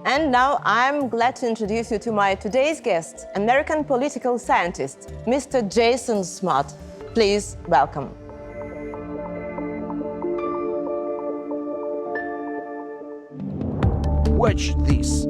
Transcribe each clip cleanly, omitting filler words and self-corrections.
And now I'm glad to introduce you to my today's guest, American political scientist, Mr. Jeyson Smart. Please welcome. Watch this.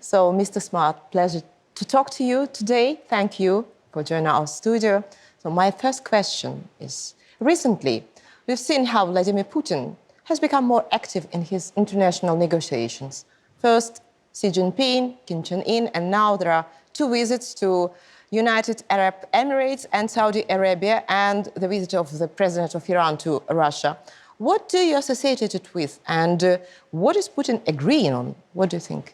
So, Mr. Smart, pleasure to talk to you today. Thank you for joining our studio. So my first question is, recently, we've seen how Vladimir Putin has become more active in his international negotiations. First, Xi Jinping, Kim Jong-un, and now there are two visits to United Arab Emirates and Saudi Arabia, and the visit of the president of Iran to Russia. What do you associate it with, and what is Putin agreeing on? What do you think?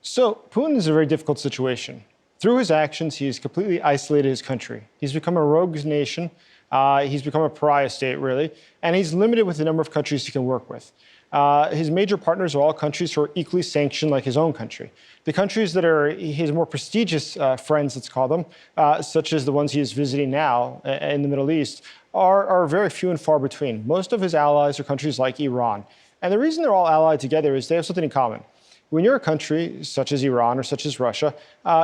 So Putin is a very difficult situation. Through his actions, he has completely isolated his country. He's become a rogue nation. He's become a pariah state, really, and he's limited with the number of countries he can work with. His major partners are all countries who are equally sanctioned like his own country. The countries that are his more prestigious friends, let's call them, such as the ones he is visiting now in the Middle East, are very few and far between. Most of his allies are countries like Iran. And the reason they're all allied together is they have something in common. When you're a country such as Iran or such as Russia,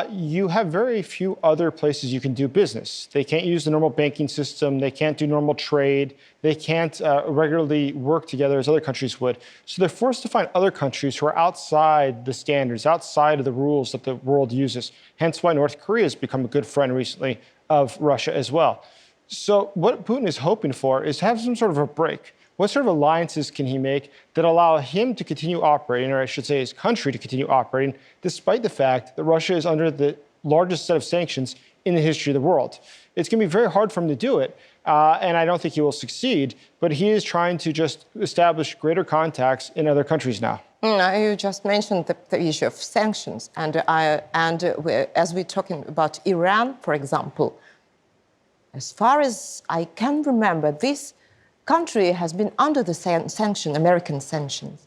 you have very few other places you can do business. They can't use the normal banking system. They can't do normal trade. They can't regularly work together as other countries would. So they're forced to find other countries who are outside the standards, outside of the rules that the world uses. Hence why North Korea has become a good friend recently of Russia as well. So what Putin is hoping for is to have some sort of a break. What sort of alliances can he make that allow him to continue operating, or I should say his country to continue operating, despite the fact that Russia is under the largest set of sanctions in the history of the world? It's going to be very hard for him to do it, and I don't think he will succeed, but he is trying to just establish greater contacts in other countries now. You just mentioned the issue of sanctions, and as we're talking about Iran, for example, as far as I can remember, this country has been under the American sanctions,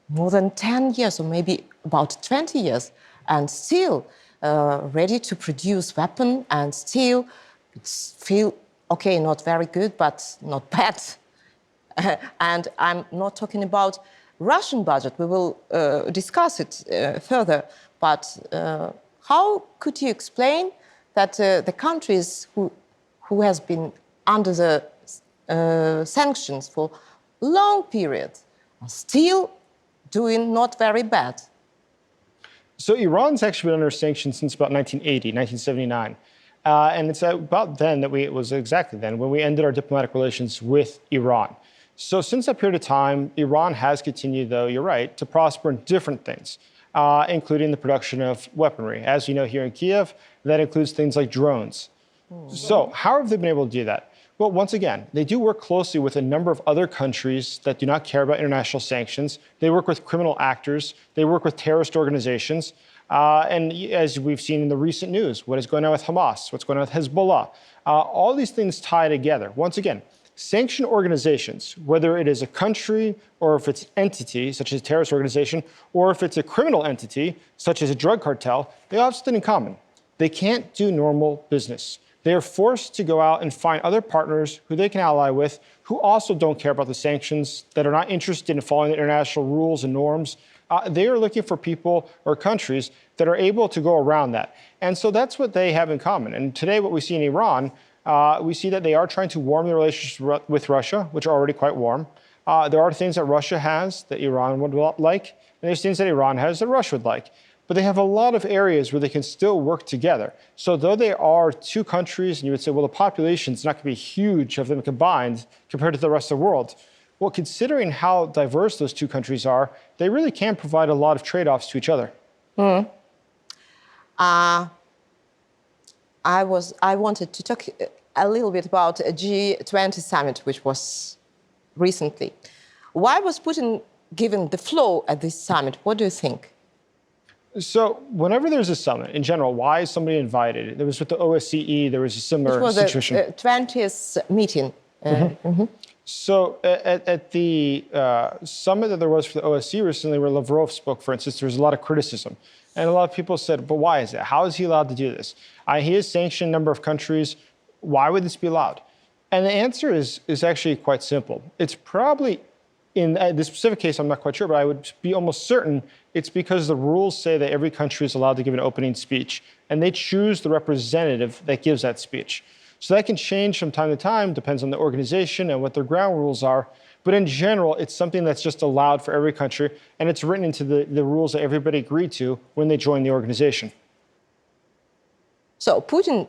more than 10 years or maybe about 20 years, and still ready to produce weapons and still feel, okay, not very good, but not bad. And I'm not talking about Russian budget. We will discuss it further. But how could you explain that the countries who has been under the sanctions for long periods are still doing not very bad? So Iran's actually been under sanctions since about 1980, 1979. And it's about then that it was exactly then when we ended our diplomatic relations with Iran. So since that period of time, Iran has continued, though, you're right, to prosper in different things, including the production of weaponry. As you know, here in Kiev, that includes things like drones. So how have they been able to do that? Well, once again, they do work closely with a number of other countries that do not care about international sanctions. They work with criminal actors. They work with terrorist organizations. And as we've seen in the recent news, what is going on with Hamas, what's going on with Hezbollah, all these things tie together. Once again, sanctioned organizations, whether it is a country or if it's an entity, such as a terrorist organization, or if it's a criminal entity, such as a drug cartel, they all have something in common. They can't do normal business. They are forced to go out and find other partners who they can ally with, who also don't care about the sanctions, that are not interested in following the international rules and norms. They are looking for people or countries that are able to go around that. And so that's what they have in common. And today what we see in Iran, we see that they are trying to warm their relations with Russia, which are already quite warm. There are things that Russia has that Iran would like, and there's things that Iran has that Russia would like. But they have a lot of areas where they can still work together. So though they are two countries, and you would say, well, the population's not going to be huge of them combined compared to the rest of the world. Well, considering how diverse those two countries are, they really can provide a lot of trade-offs to each other. I wanted to talk a little bit about a G20 summit, which was recently. Why was Putin given the floor at this summit? What do you think? So whenever there's a summit, in general, why is somebody invited? There was with the OSCE, there was a similar situation. It was the 20th meeting. So at the summit that there was for the OSCE recently, where Lavrov spoke, for instance, there was a lot of criticism. And a lot of people said, but why is that? How is he allowed to do this? He has sanctioned a number of countries. Why would this be allowed? And the answer is actually quite simple. It's probably in this specific case, I'm not quite sure, but I would be almost certain it's because the rules say that every country is allowed to give an opening speech, and they choose the representative that gives that speech. So that can change from time to time, depends on the organization and what their ground rules are. But in general, it's something that's just allowed for every country, and it's written into the rules that everybody agreed to when they joined the organization. So Putin,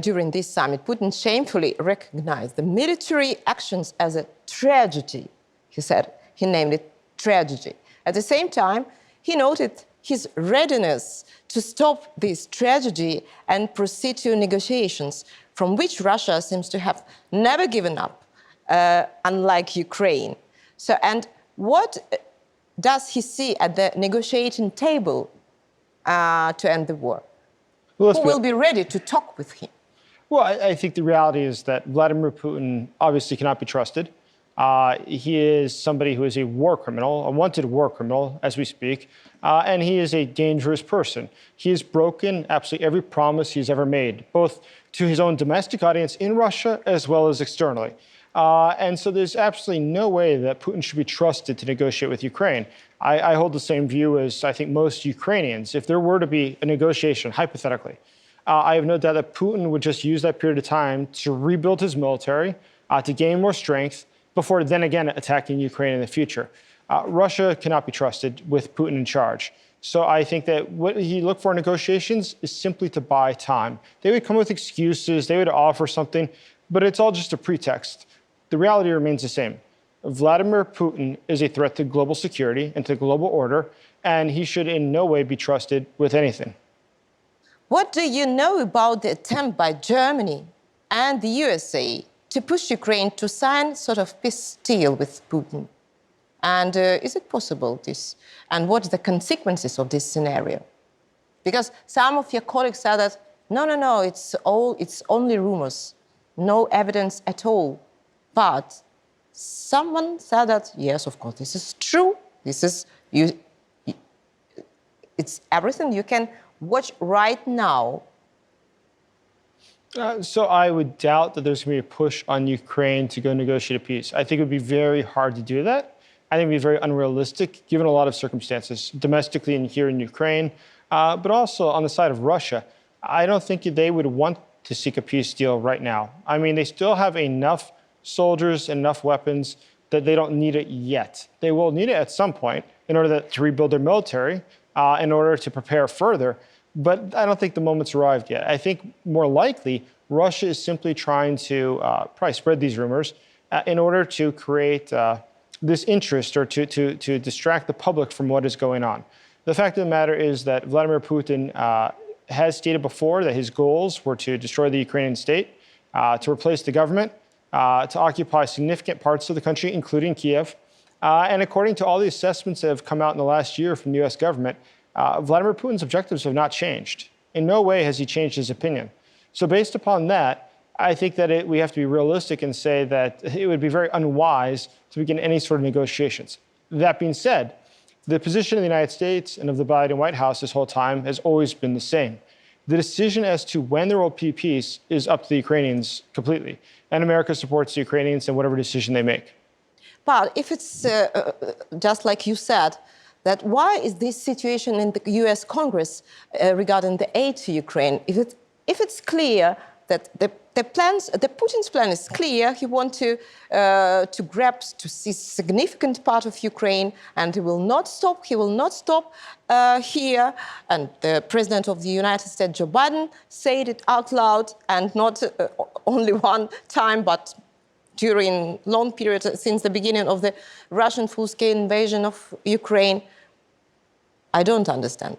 during this summit, Putin shamefully recognized the military actions as a tragedy. He said, he named it tragedy. At the same time, he noted his readiness to stop this tragedy and proceed to negotiations, from which Russia seems to have never given up, unlike Ukraine. So, and what does he see at the negotiating table to end the war? Well, Who will be ready to talk with him? Well, I think the reality is that Vladimir Putin obviously cannot be trusted. He is somebody who is a war criminal, a wanted war criminal, as we speak, and he is a dangerous person. He has broken absolutely every promise he's ever made, both to his own domestic audience in Russia as well as externally. And so there's absolutely no way that Putin should be trusted to negotiate with Ukraine. I hold the same view as I think most Ukrainians. If there were to be a negotiation, hypothetically, I have no doubt that Putin would just use that period of time to rebuild his military, to gain more strength, before then again attacking Ukraine in the future. Russia cannot be trusted with Putin in charge. So I think that what he looked for in negotiations is simply to buy time. They would come with excuses, they would offer something, but it's all just a pretext. The reality remains the same. Vladimir Putin is a threat to global security and to global order, and he should in no way be trusted with anything. What do you know about the attempt by Germany and the USA to push Ukraine to sign sort of peace deal with Putin? And is it possible, this? And what are the consequences of this scenario? Because some of your colleagues said that, no, it's only rumors, no evidence at all. But someone said that, yes, of course, this is true. This is, it's everything you can watch right now. So I would doubt that there's going to be a push on Ukraine to go negotiate a peace. I think it would be very hard to do that. I think it would be very unrealistic, given a lot of circumstances, domestically and here in Ukraine, but also on the side of Russia. I don't think they would want to seek a peace deal right now. I mean, they still have enough soldiers, enough weapons that they don't need it yet. They will need it at some point in order to rebuild their military, in order to prepare further. But I don't think the moment's arrived yet. I think more likely Russia is simply trying to probably spread these rumors in order to create this interest or to distract the public from what is going on. The fact of the matter is that Vladimir Putin has stated before that his goals were to destroy the Ukrainian state, to replace the government, to occupy significant parts of the country, including Kiev. And according to all the assessments that have come out in the last year from the US government, Vladimir Putin's objectives have not changed. In no way has he changed his opinion. So based upon that, I think that we have to be realistic and say that it would be very unwise to begin any sort of negotiations. That being said, the position of the United States and of the Biden White House this whole time has always been the same. The decision as to when there will be peace is up to the Ukrainians completely. And America supports the Ukrainians in whatever decision they make. But if it's just like you said, that why is this situation in the US Congress regarding the aid to Ukraine? If it's clear that the Putin's plan is clear, he wants to grab to see significant part of Ukraine, and he will not stop. He will not stop here. And the president of the United States, Joe Biden, said it out loud, and not only one time, but during long periods since the beginning of the Russian full-scale invasion of Ukraine. I don't understand.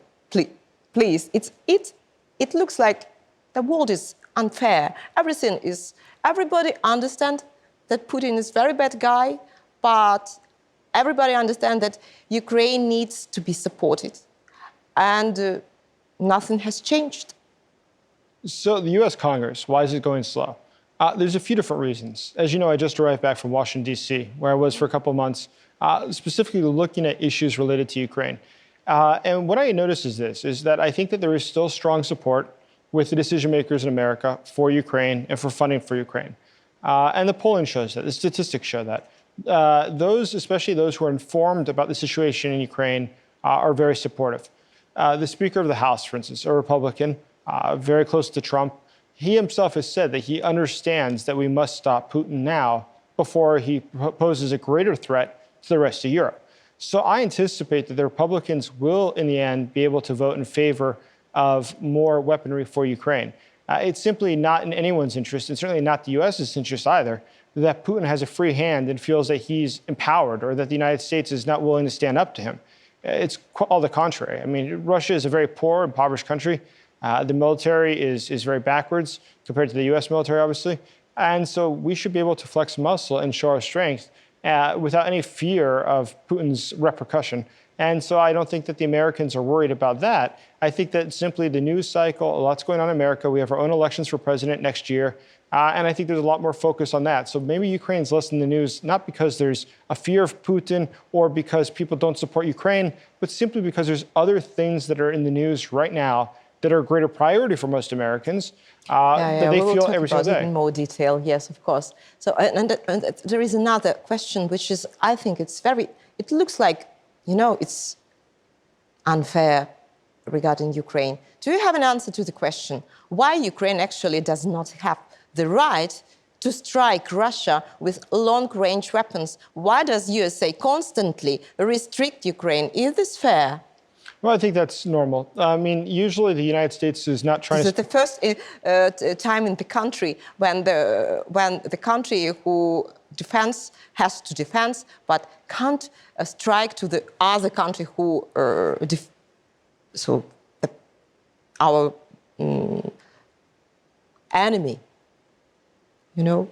Please, it looks like the world is unfair. Everybody understands that Putin is a very bad guy, but everybody understands that Ukraine needs to be supported. And nothing has changed. So the US Congress, why is it going slow? There's a few different reasons. As you know, I just arrived back from Washington, D.C., where I was for a couple of months, specifically looking at issues related to Ukraine. And what I noticed is that I think that there is still strong support with the decision makers in America for Ukraine and for funding for Ukraine. And the polling shows that, the statistics show that. especially those who are informed about the situation in Ukraine, are very supportive. The Speaker of the House, for instance, a Republican, very close to Trump, he himself has said that he understands that we must stop Putin now before he poses a greater threat to the rest of Europe. So I anticipate that the Republicans will, in the end, be able to vote in favor of more weaponry for Ukraine. It's simply not in anyone's interest, and certainly not the U.S.'s interest either, that Putin has a free hand and feels that he's empowered or that the United States is not willing to stand up to him. It's all the contrary. I mean, Russia is a very poor, impoverished country. The military is very backwards compared to the U.S. military, obviously. And so we should be able to flex muscle and show our strength without any fear of Putin's repercussion. And so I don't think that the Americans are worried about that. I think that simply the news cycle, a lot's going on in America. We have our own elections for president next year. And I think there's a lot more focus on that. So maybe Ukraine's less in the news, not because there's a fear of Putin or because people don't support Ukraine, but simply because there's other things that are in the news right now that are a greater priority for most Americans that they feel every single day. In more detail, yes, of course. So, and there is another question, which is, I think it's it looks like, it's unfair regarding Ukraine. Do you have an answer to the question why Ukraine actually does not have the right to strike Russia with long-range weapons? Why does USA constantly restrict Ukraine? Is this fair? Well, I think that's normal. I mean, usually the United States is not trying to... This is the first time in the country when the country who has to defend, but can't strike to the other country who our enemy.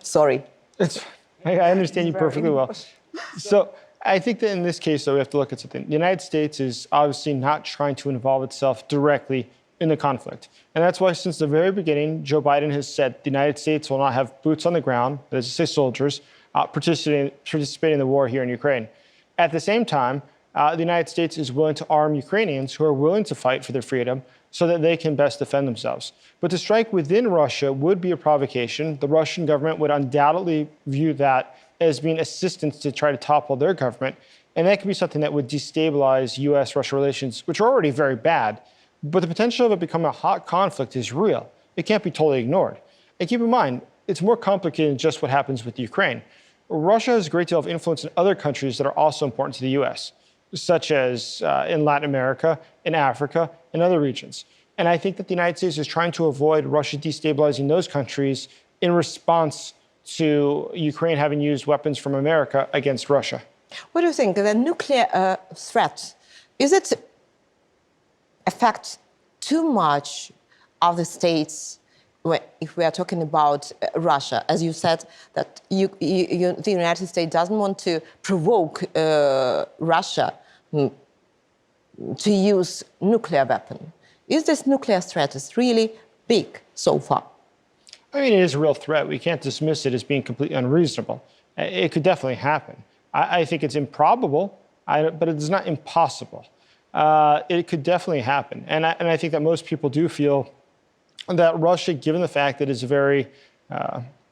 Sorry. I understand you perfectly well. So I think that in this case, though, we have to look at something. The United States is obviously not trying to involve itself directly in the conflict. And that's why since the very beginning, Joe Biden has said the United States will not have boots on the ground, that is to say soldiers, participating in the war here in Ukraine. At the same time, the United States is willing to arm Ukrainians who are willing to fight for their freedom so that they can best defend themselves. But to strike within Russia would be a provocation. The Russian government would undoubtedly view that as being assistance to try to topple their government. And that could be something that would destabilize U.S.-Russia relations, which are already very bad. But the potential of it becoming a hot conflict is real. It can't be totally ignored. And keep in mind, it's more complicated than just what happens with Ukraine. Russia has a great deal of influence in other countries that are also important to the U.S., such as in Latin America, in Africa, and other regions. And I think that the United States is trying to avoid Russia destabilizing those countries in response to Ukraine having used weapons from America against Russia. What do you think? The nuclear threat, is it affect too much of the states if we are talking about Russia? As you said, that the United States doesn't want to provoke Russia to use nuclear weapon. Is this nuclear threat really big so far? I mean, it is a real threat. We can't dismiss it as being completely unreasonable. It could definitely happen. I think it's improbable, but it's not impossible. It could definitely happen. And I think that most people do feel that Russia, given the fact that it's a very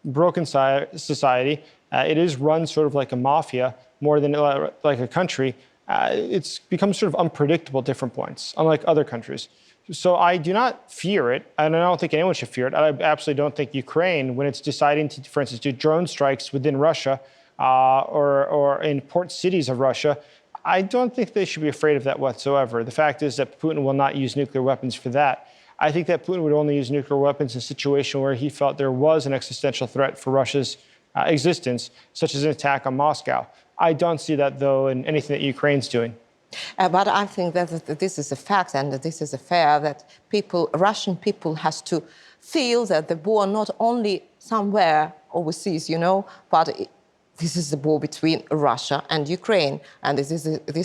broken society, it is run sort of like a mafia more than like a country. It's become sort of unpredictable at different points, unlike other countries. So I do not fear it, and I don't think anyone should fear it. I absolutely don't think Ukraine, when it's deciding to, for instance, do drone strikes within Russia or in port cities of Russia, I don't think they should be afraid of that whatsoever. The fact is that Putin will not use nuclear weapons for that. I think that Putin would only use nuclear weapons in a situation where he felt there was an existential threat for Russia's existence, such as an attack on Moscow. I don't see that, though, in anything that Ukraine's doing. But I think that this is a fact and this is a fair that Russian people has to feel that the war not only somewhere overseas, but this is the war between Russia and Ukraine. And this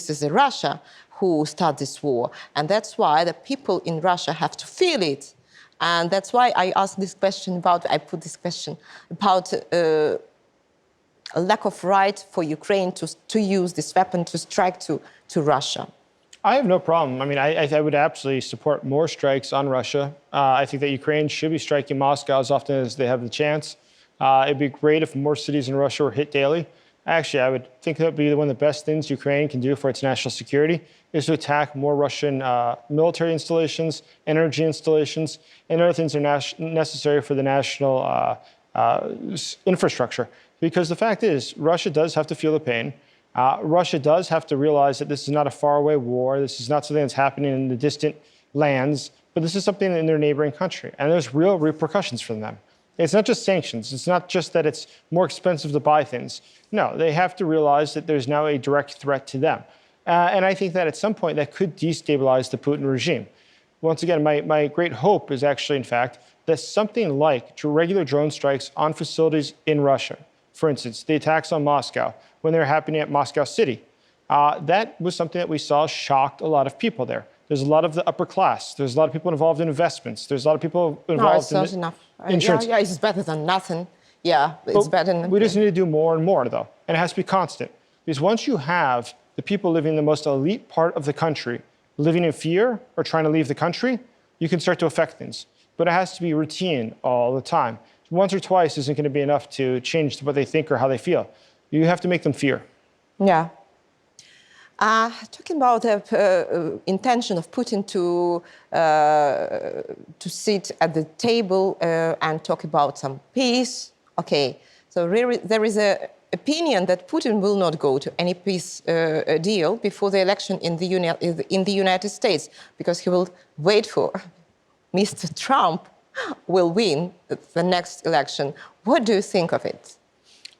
is Russia who started this war. And that's why the people in Russia have to feel it. And that's why I put this question about a lack of right for Ukraine to use this weapon to strike to Russia. I have no problem. I mean, I would absolutely support more strikes on Russia. I think that Ukraine should be striking Moscow as often as they have the chance. It'd be great if more cities in Russia were hit daily. Actually, I would think that would be one of the best things Ukraine can do for its national security is to attack more Russian military installations, energy installations, and other things that are necessary for the national infrastructure. Because the fact is, Russia does have to feel the pain. Russia does have to realize that this is not a faraway war. This is not something that's happening in the distant lands, but this is something in their neighboring country. And there's real repercussions for them. It's not just sanctions. It's not just that it's more expensive to buy things. No, they have to realize that there's now a direct threat to them. And I think that at some point that could destabilize the Putin regime. Once again, my great hope is actually, in fact, that something like regular drone strikes on facilities in Russia, for instance, the attacks on Moscow when they were happening at Moscow City, that was something that we saw shocked a lot of people there. There's a lot of the upper class. There's a lot of people involved in investments. There's a lot of people involved no, it's not enough. Insurance. Yeah, it's better than nothing. Yeah, it's better than... We just need to do more and more, though. And it has to be constant. Because once you have the people living in the most elite part of the country living in fear or trying to leave the country, you can start to affect things. But it has to be routine all the time. Once or twice isn't going to be enough to change what they think or how they feel. You have to make them fear. Yeah. Talking about the intention of Putin to sit at the table and talk about some peace. Okay, so really, there is an opinion that Putin will not go to any peace deal before the election in the United States because he will wait for Mr. Trump will win the next election. What do you think of it?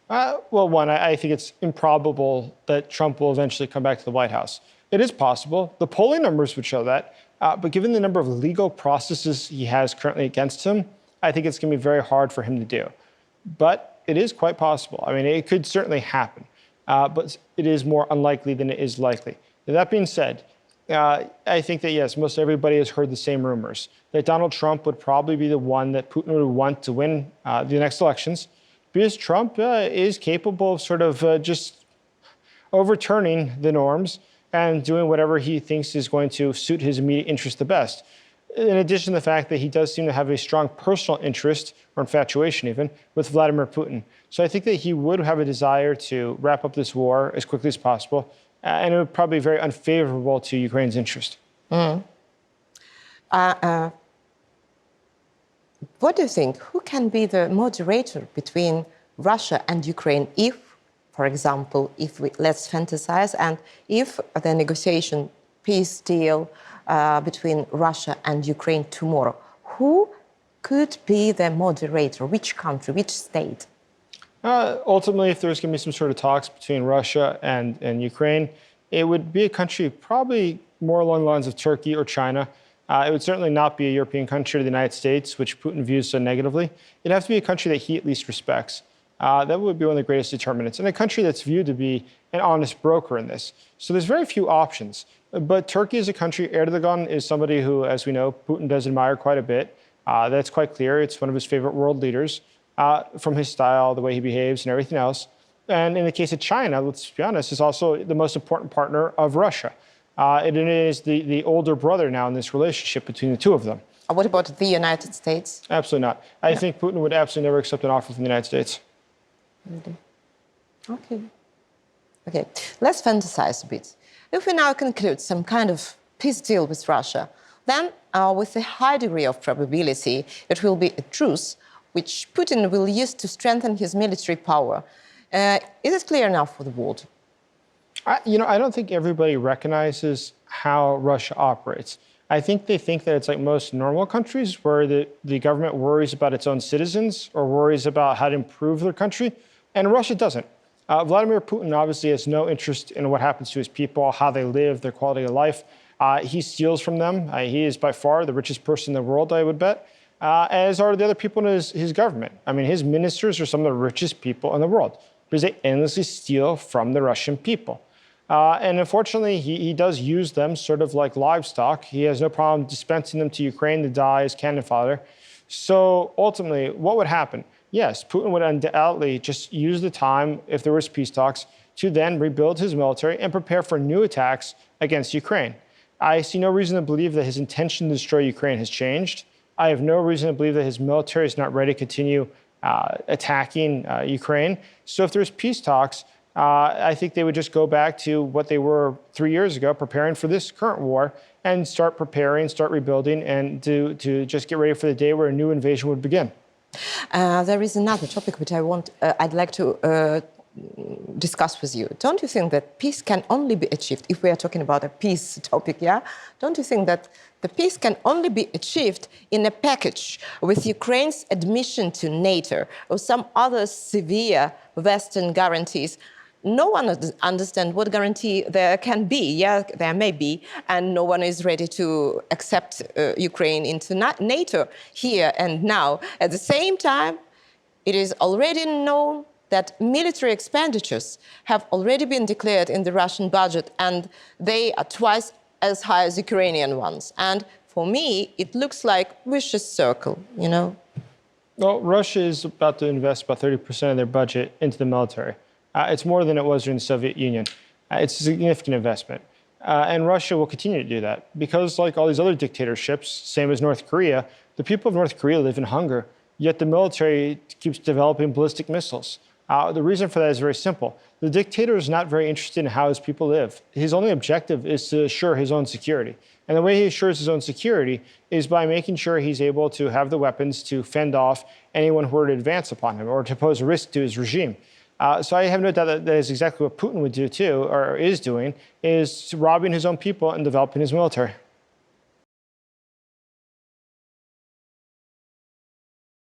Well, one, I think it's improbable that Trump will eventually come back to the White House. It is possible. The polling numbers would show that. But given the number of legal processes he has currently against him, I think it's going to be very hard for him to do. But it is quite possible. I mean, it could certainly happen. But it is more unlikely than it is likely. That being said, I think that, yes, most everybody has heard the same rumors, that Donald Trump would probably be the one that Putin would want to win the next elections, because Trump is capable of sort of just overturning the norms and doing whatever he thinks is going to suit his immediate interest the best. In addition to the fact that he does seem to have a strong personal interest, or infatuation even, with Vladimir Putin. So I think that he would have a desire to wrap up this war as quickly as possible, and it would probably be very unfavorable to Ukraine's interest. What do you think? Who can be the moderator between Russia and Ukraine if, for example, let's fantasize, and if the negotiation peace deal between Russia and Ukraine tomorrow, who could be the moderator? Which country, which state? Ultimately, if there's going to be some sort of talks between Russia and Ukraine, it would be a country probably more along the lines of Turkey or China. It would certainly not be a European country or the United States, which Putin views so negatively. It'd have to be a country that he at least respects. That would be one of the greatest determinants, and a country that's viewed to be an honest broker in this. So there's very few options. But Turkey is a country. Erdogan is somebody who, as we know, Putin does admire quite a bit. That's quite clear. It's one of his favorite world leaders from his style, the way he behaves, and everything else. And in the case of China, let's be honest, is also the most important partner of Russia. It is the older brother now in this relationship between the two of them. What about the United States? Absolutely not. I think Putin would absolutely never accept an offer from the United States. Okay. Okay, let's fantasize a bit. If we now conclude some kind of peace deal with Russia, then with a high degree of probability, it will be a truce which Putin will use to strengthen his military power. Is it clear enough for the world? I don't think everybody recognizes how Russia operates. I think they think that it's like most normal countries where the government worries about its own citizens or worries about how to improve their country, and Russia doesn't. Vladimir Putin obviously has no interest in what happens to his people, how they live, their quality of life. He steals from them. He is by far the richest person in the world, I would bet, as are the other people in his government. I mean, his ministers are some of the richest people in the world because they endlessly steal from the Russian people. And unfortunately, he does use them sort of like livestock. He has no problem dispensing them to Ukraine to die as cannon fodder. So ultimately, what would happen? Yes, Putin would undoubtedly just use the time, if there was peace talks, to then rebuild his military and prepare for new attacks against Ukraine. I see no reason to believe that his intention to destroy Ukraine has changed. I have no reason to believe that his military is not ready to continue attacking Ukraine. So if there's peace talks, I think they would just go back to what they were 3 years ago, preparing for this current war, and start preparing, start rebuilding, and to just get ready for the day where a new invasion would begin. There is another topic which I'd like to discuss with you. Don't you think that peace can only be achieved, if we are talking about a peace topic, yeah? Don't you think that the peace can only be achieved in a package with Ukraine's admission to NATO or some other severe Western guarantees? No one understands what guarantee there can be. Yeah, there may be, and no one is ready to accept Ukraine into NATO here and now. At the same time, it is already known that military expenditures have already been declared in the Russian budget, and they are twice as high as Ukrainian ones. And for me, it looks like vicious circle, you know? Well, Russia is about to invest about 30% of their budget into the military. It's more than it was during the Soviet Union. It's a significant investment. And Russia will continue to do that because, like all these other dictatorships, same as North Korea, the people of North Korea live in hunger, yet the military keeps developing ballistic missiles. The reason for that is very simple. The dictator is not very interested in how his people live. His only objective is to assure his own security. And the way he assures his own security is by making sure he's able to have the weapons to fend off anyone who were to advance upon him or to pose a risk to his regime. So I have no doubt that that is exactly what Putin would do too, or is doing, is robbing his own people and developing his military.